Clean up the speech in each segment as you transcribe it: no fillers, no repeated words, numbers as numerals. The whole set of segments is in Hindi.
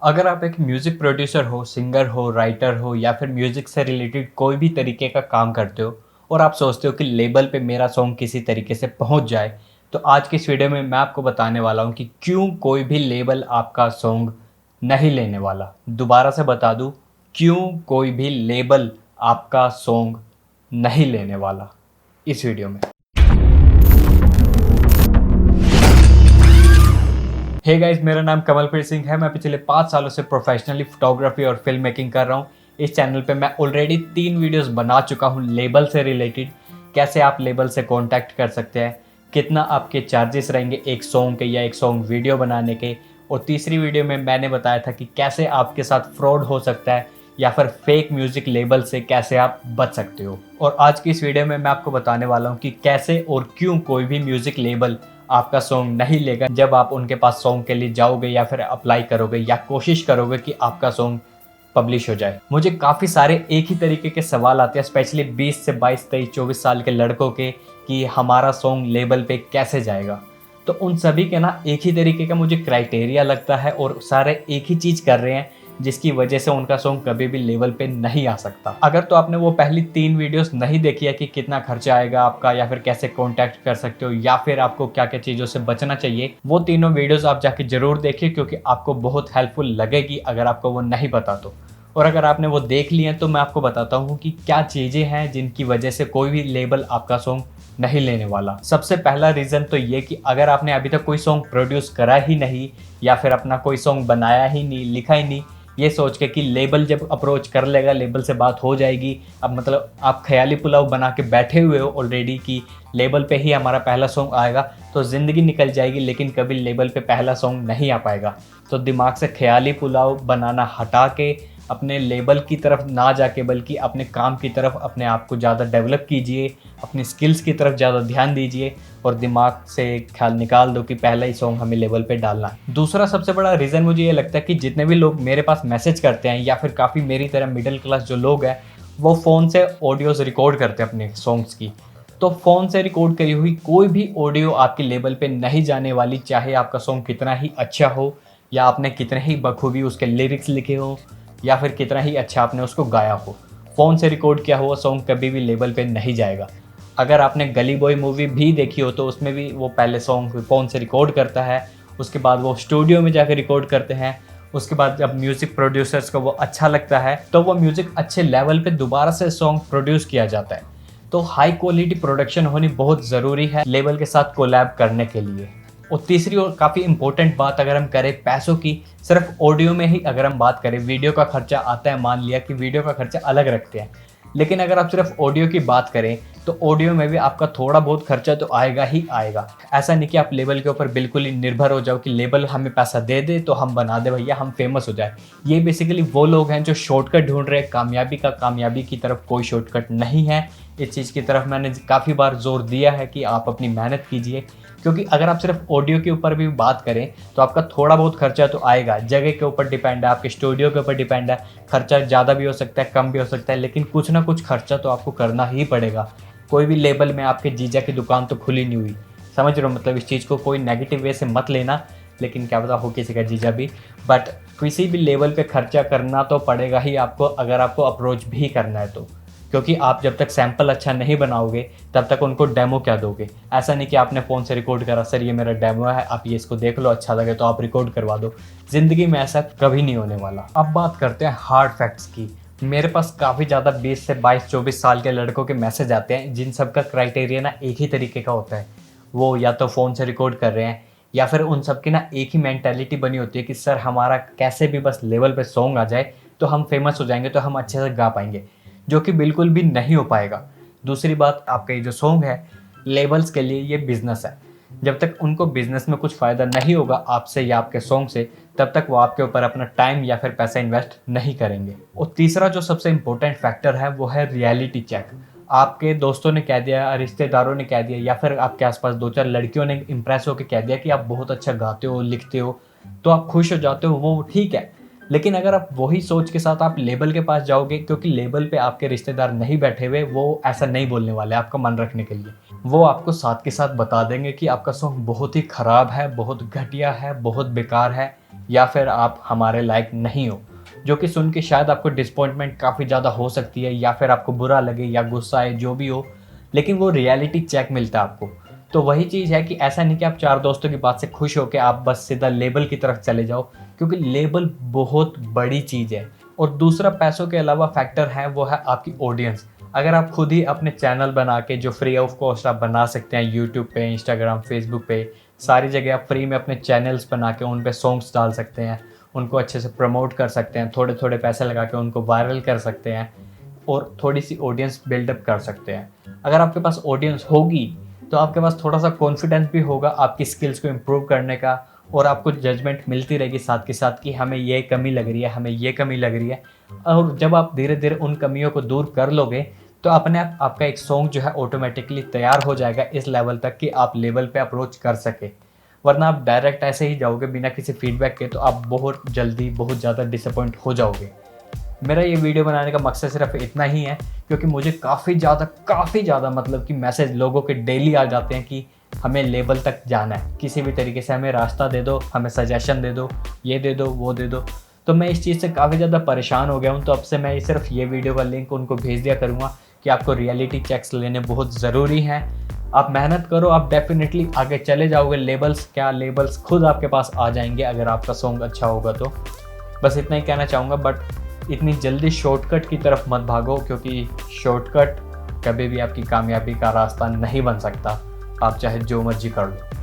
अगर आप एक म्यूज़िक प्रोड्यूसर हो, सिंगर हो, राइटर हो या फिर म्यूज़िक से रिलेटेड कोई भी तरीके का काम करते हो और आप सोचते हो कि लेबल पे मेरा सॉन्ग किसी तरीके से पहुंच जाए, तो आज की इस वीडियो में मैं आपको बताने वाला हूं कि क्यों कोई भी लेबल आपका सॉन्ग नहीं लेने वाला। दोबारा से बता दूं, क्यों कोई भी लेबल आपका सॉन्ग नहीं लेने वाला इस वीडियो में। हे गाइस, मेरा नाम कमलप्रीत सिंह है। मैं पिछले 5 सालों से प्रोफेशनली फोटोग्राफी और फिल्म मेकिंग कर रहा हूँ। इस चैनल पे मैं ऑलरेडी 3 वीडियोस बना चुका हूँ लेबल से रिलेटेड। कैसे आप लेबल से कांटेक्ट कर सकते हैं, कितना आपके चार्जेस रहेंगे एक सॉन्ग के या एक सॉन्ग वीडियो बनाने के, और तीसरी वीडियो में मैंने बताया था कि कैसे आपके साथ फ्रॉड हो सकता है या फिर फेक म्यूजिक लेबल से कैसे आप बच सकते हो। और आज की इस वीडियो में मैं आपको बताने वाला हूँ कि कैसे और क्यों कोई भी म्यूजिक लेबल आपका सॉन्ग नहीं लेगा जब आप उनके पास सॉन्ग के लिए जाओगे या फिर अप्लाई करोगे या कोशिश करोगे कि आपका सॉन्ग पब्लिश हो जाए। मुझे काफ़ी सारे एक ही तरीके के सवाल आते हैं, स्पेशली 20 से 22, 23, 24 साल के लड़कों के, कि हमारा सॉन्ग लेबल पे कैसे जाएगा। तो उन सभी के ना एक ही तरीके का मुझे क्राइटेरिया लगता है और सारे एक ही चीज़ कर रहे हैं, जिसकी वजह से उनका सॉन्ग कभी भी लेवल पे नहीं आ सकता। अगर तो आपने वो पहली 3 वीडियोस नहीं देखी है कि कितना खर्चा आएगा आपका या फिर कैसे कांटेक्ट कर सकते हो या फिर आपको क्या क्या चीज़ों से बचना चाहिए, वो तीनों वीडियोस आप जाके जरूर देखिए, क्योंकि आपको बहुत हेल्पफुल लगेगी अगर आपको वो नहीं पता तो। और अगर आपने वो देख लिए तो मैं आपको बताता हूँ कि क्या चीज़ें हैं जिनकी वजह से कोई भी लेबल आपका सॉन्ग नहीं लेने वाला। सबसे पहला रीज़न तो ये कि अगर आपने अभी तक कोई सॉन्ग प्रोड्यूस करा ही नहीं या फिर अपना कोई सॉन्ग बनाया ही नहीं, लिखा ही नहीं, ये सोच के कि लेबल जब अप्रोच कर लेगा, लेबल से बात हो जाएगी, अब मतलब आप ख्याली पुलाव बना के बैठे हुए हो ऑलरेडी कि लेबल पे ही हमारा पहला सॉन्ग आएगा, तो ज़िंदगी निकल जाएगी लेकिन कभी लेबल पे पहला सॉन्ग नहीं आ पाएगा। तो दिमाग से ख्याली पुलाव बनाना हटा के अपने लेबल की तरफ ना जाके बल्कि अपने काम की तरफ अपने आप को ज़्यादा डेवलप कीजिए, अपनी स्किल्स की तरफ ज़्यादा ध्यान दीजिए और दिमाग से ख्याल निकाल दो कि पहला ही सॉन्ग हमें लेवल पे डालना है। दूसरा सबसे बड़ा रीज़न मुझे ये लगता है कि जितने भी लोग मेरे पास मैसेज करते हैं या फिर काफ़ी मेरी तरह मिडिल क्लास जो लोग हैं, वो फ़ोन से ऑडियोज़ रिकॉर्ड करते हैं अपने सॉन्ग्स की। तो फ़ोन से रिकॉर्ड करी हुई कोई भी ऑडियो आपकी लेवल पे नहीं जाने वाली, चाहे आपका सॉन्ग कितना ही अच्छा हो या आपने कितने ही बखूबी उसके लिरिक्स लिखे हो या फिर कितना ही अच्छा आपने उसको गाया हो। फ़ोन से रिकॉर्ड किया हुआ सॉन्ग कभी भी लेवल पे नहीं जाएगा। अगर आपने गली बॉय मूवी भी देखी हो तो उसमें भी वो पहले सॉन्ग फ़ोन से रिकॉर्ड करता है, उसके बाद वो स्टूडियो में जाकर रिकॉर्ड करते हैं, उसके बाद जब म्यूज़िक प्रोड्यूसर्स को वो अच्छा लगता है तो वो म्यूज़िक अच्छे लेवल पे दोबारा से सॉन्ग प्रोड्यूस किया जाता है। तो हाई क्वालिटी प्रोडक्शन होनी बहुत ज़रूरी है लेबल के साथ कोलैब करने के लिए। और तीसरी और काफ़ी इंपॉर्टेंट बात अगर हम करें पैसों की, सिर्फ ऑडियो में ही अगर हम बात करें, वीडियो का खर्चा आता है, मान लिया कि वीडियो का खर्चा अलग रखते हैं, लेकिन अगर आप सिर्फ ऑडियो की बात करें तो ऑडियो में भी आपका थोड़ा बहुत खर्चा तो आएगा ही आएगा। ऐसा नहीं कि आप लेबल के ऊपर बिल्कुल ही निर्भर हो जाओ कि लेबल हमें पैसा दे दे तो हम बना दे भैया, हम फेमस हो जाए। ये बेसिकली वो लोग हैं जो शॉर्टकट ढूंढ रहे हैं कामयाबी का। कामयाबी की तरफ कोई शॉर्टकट नहीं है। इस चीज़ की तरफ मैंने काफ़ी बार जोर दिया है कि आप अपनी मेहनत कीजिए, क्योंकि अगर आप सिर्फ ऑडियो के ऊपर भी बात करें तो आपका थोड़ा बहुत खर्चा तो आएगा। जगह के ऊपर डिपेंड है, आपके स्टूडियो के ऊपर डिपेंड है। खर्चा ज़्यादा भी हो सकता है, कम भी हो सकता है, लेकिन कुछ ना कुछ खर्चा तो आपको करना ही पड़ेगा। कोई भी लेबल में आपके जीजा की दुकान तो खुली नहीं हुई, समझ रहे हो? मतलब इस चीज़ को कोई नेगेटिव वे से मत लेना, लेकिन क्या पता हो किसी का जीजा भी। बट किसी भी लेवल पे खर्चा करना तो पड़ेगा ही आपको, अगर आपको अप्रोच भी करना है तो। क्योंकि आप जब तक सैंपल अच्छा नहीं बनाओगे तब तक उनको डेमो क्या दोगे? ऐसा नहीं कि आपने फ़ोन से रिकॉर्ड करा, सर ये मेरा डेमो है, आप ये इसको देख लो, अच्छा लगे तो आप रिकॉर्ड करवा दो। ज़िंदगी में ऐसा कभी नहीं होने वाला। अब बात करते हैं हार्ड फैक्ट्स की। मेरे पास काफ़ी ज़्यादा 20 से 22, 24 साल के लड़कों के मैसेज आते हैं जिन सब का क्राइटेरिया ना एक ही तरीके का होता है। वो या तो फ़ोन से रिकॉर्ड कर रहे हैं या फिर उन सब की ना एक ही मेंटालिटी बनी होती है कि सर हमारा कैसे भी बस लेवल पे सॉन्ग आ जाए तो हम फेमस हो जाएंगे, तो हम अच्छे से गा पाएंगे, जो कि बिल्कुल भी नहीं हो पाएगा। दूसरी बात, आपका ये जो सॉन्ग है, लेबल्स के लिए ये बिज़नेस है। जब तक उनको बिज़नेस में कुछ फ़ायदा नहीं होगा आपसे या आपके सॉन्ग से, तब तक वो आपके ऊपर अपना टाइम या फिर पैसा इन्वेस्ट नहीं करेंगे। और तीसरा जो सबसे इम्पोर्टेंट फैक्टर है वो है रियलिटी चेक। आपके दोस्तों ने कह दिया, रिश्तेदारों ने कह दिया या फिर आपके आसपास 2-4 लड़कियों ने इम्प्रेस होकर कह दिया कि आप बहुत अच्छा गाते हो, लिखते हो, तो आप खुश हो जाते हो, वो ठीक है। लेकिन अगर आप वही सोच के साथ आप लेबल के पास जाओगे, क्योंकि लेबल पे आपके रिश्तेदार नहीं बैठे हुए, वो ऐसा नहीं बोलने वाले आपका मन रखने के लिए। वो आपको साथ के साथ बता देंगे कि आपका सॉन्ग बहुत ही ख़राब है, बहुत घटिया है, बहुत बेकार है, या फिर आप हमारे लायक नहीं हो, जो कि सुन के शायद आपको डिसअपॉइंटमेंट काफ़ी ज़्यादा हो सकती है या फिर आपको बुरा लगे या गुस्सा आए, जो भी हो, लेकिन वो रियलिटी चेक मिलता है आपको। तो वही चीज़ है कि ऐसा नहीं कि आप 4 दोस्तों की बात से खुश हो के आप बस सीधा लेबल की तरफ चले जाओ, क्योंकि लेबल बहुत बड़ी चीज़ है। और दूसरा पैसों के अलावा फैक्टर है, वो है आपकी ऑडियंस। अगर आप खुद ही अपने चैनल बना के, जो फ्री ऑफ कॉस्ट आप बना सकते हैं, यूट्यूब पे, इंस्टाग्राम, फेसबुक पे, सारी जगह आप फ्री में अपने चैनल्स बना के उन पे सॉन्ग्स डाल सकते हैं, उनको अच्छे से प्रमोट कर सकते हैं, थोड़े थोड़े पैसे लगा के उनको वायरल कर सकते हैं और थोड़ी सी ऑडियंस बिल्डअप कर सकते हैं। अगर आपके पास ऑडियंस होगी तो आपके पास थोड़ा सा कॉन्फिडेंस भी होगा आपकी स्किल्स को इम्प्रूव करने का, और आपको जजमेंट मिलती रहेगी साथ के साथ कि हमें ये कमी लग रही है, हमें ये कमी लग रही है। और जब आप धीरे धीरे उन कमियों को दूर कर लोगे तो अपने आप आपका एक सॉन्ग जो है ऑटोमेटिकली तैयार हो जाएगा इस लेवल तक कि आप लेवल पे अप्रोच कर सके। वरना आप डायरेक्ट ऐसे ही जाओगे बिना किसी फीडबैक के, तो आप बहुत जल्दी बहुत ज़्यादा डिसअपॉइंट हो जाओगे। मेरा ये वीडियो बनाने का मकसद सिर्फ इतना ही है, क्योंकि मुझे काफ़ी ज़्यादा मतलब कि मैसेज लोगों के डेली आ जाते हैं कि हमें लेवल तक जाना है, किसी भी तरीके से हमें रास्ता दे दो, हमें सजेशन दे दो, ये दे दो, वो दे दो। तो मैं इस चीज़ से काफ़ी ज़्यादा परेशान हो गया हूँ। तो अब से मैं सिर्फ ये वीडियो का लिंक उनको भेज दिया करूँगा कि आपको रियलिटी चेक्स लेने बहुत ज़रूरी हैं। आप मेहनत करो, आप डेफिनेटली आगे चले जाओगे। लेबल्स क्या, लेबल्स खुद आपके पास आ जाएंगे अगर आपका सॉन्ग अच्छा होगा तो। बस इतना ही कहना चाहूँगा, बट इतनी जल्दी शॉर्टकट की तरफ मत भागो, क्योंकि शॉर्टकट कभी भी आपकी कामयाबी का रास्ता नहीं बन सकता, आप चाहे जो मर्जी कर लो।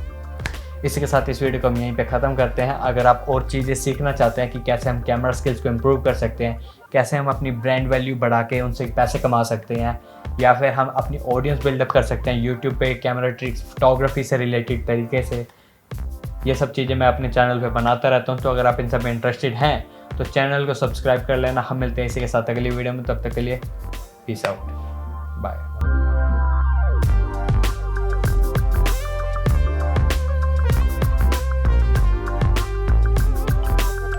इसी के साथ इस वीडियो को हम यहीं पे ख़त्म करते हैं। अगर आप और चीज़ें सीखना चाहते हैं कि कैसे हम कैमरा स्किल्स को इम्प्रूव कर सकते हैं, कैसे हम अपनी ब्रांड वैल्यू बढ़ा के उनसे पैसे कमा सकते हैं, या फिर हम अपनी ऑडियंस बिल्डअप कर सकते हैं यूट्यूब पे कैमरा ट्रिक्स, फोटोग्राफी से रिलेटेड तरीके से, ये सब चीज़ें मैं अपने चैनल पे बनाता रहता हूँ। तो अगर आप इन सब में इंटरेस्टेड हैं तो चैनल को सब्सक्राइब कर लेना। हम मिलते हैं इसी के साथ अगली वीडियो में, तब तक के लिए पीस आउट, बाय।